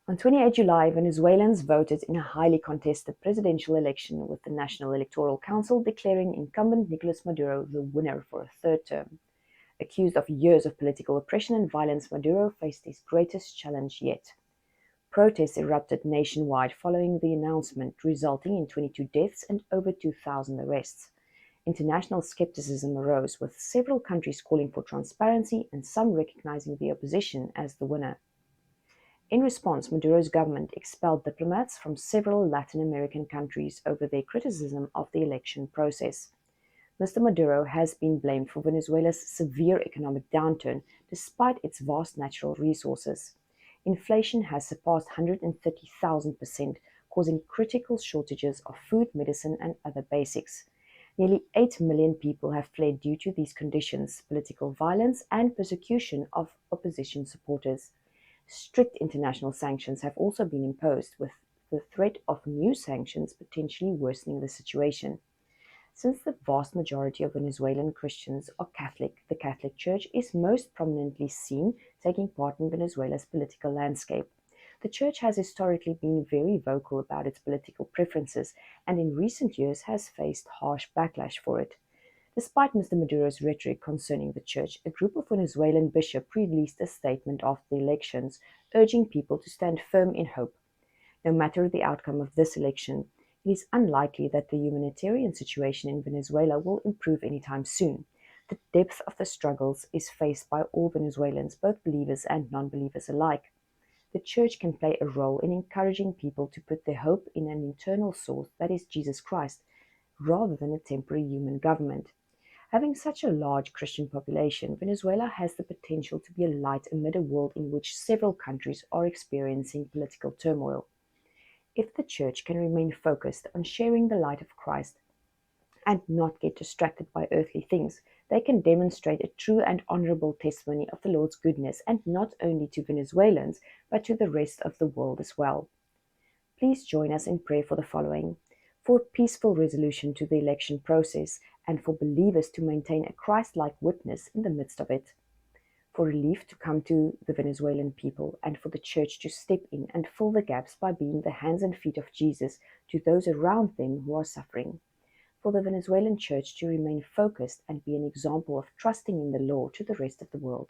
On 28 July, Venezuelans voted in a highly contested presidential election, with the National Electoral Council declaring incumbent Nicolás Maduro the winner for a third term. Accused of years of political oppression and violence, Maduro faced his greatest challenge yet. Protests erupted nationwide following the announcement, resulting in 22 deaths and over 2,000 arrests. International skepticism arose, with several countries calling for transparency and some recognizing the opposition as the winner. In response, Maduro's government expelled diplomats from several Latin American countries over their criticism of the election process. Mr. Maduro has been blamed for Venezuela's severe economic downturn despite its vast natural resources. Inflation has surpassed 130,000%, causing critical shortages of food, medicine, and other basics. Nearly 8 million people have fled due to these conditions, political violence, and persecution of opposition supporters. Strict international sanctions have also been imposed, with the threat of new sanctions potentially worsening the situation. Since the vast majority of Venezuelan Christians are Catholic, the Catholic Church is most prominently seen taking part in Venezuela's political landscape. The Church has historically been very vocal about its political preferences and in recent years has faced harsh backlash for it. Despite Mr. Maduro's rhetoric concerning the Church, a group of Venezuelan bishops released a statement after the elections, urging people to stand firm in hope. No matter the outcome of this election, it is unlikely that the humanitarian situation in Venezuela will improve anytime soon. The depth of the struggles is faced by all Venezuelans, both believers and non-believers alike. The Church can play a role in encouraging people to put their hope in an eternal source, that is Jesus Christ, rather than a temporary human government. Having such a large Christian population, Venezuela has the potential to be a light amid a world in which several countries are experiencing political turmoil. If the Church can remain focused on sharing the light of Christ and not get distracted by earthly things, they can demonstrate a true and honorable testimony of the Lord's goodness, and not only to Venezuelans, but to the rest of the world as well. Please join us in prayer for the following: for peaceful resolution to the election process, and for believers to maintain a Christ-like witness in the midst of it; for relief to come to the Venezuelan people, and for the Church to step in and fill the gaps by being the hands and feet of Jesus to those around them who are suffering; for the Venezuelan Church to remain focused and be an example of trusting in the Lord to the rest of the world.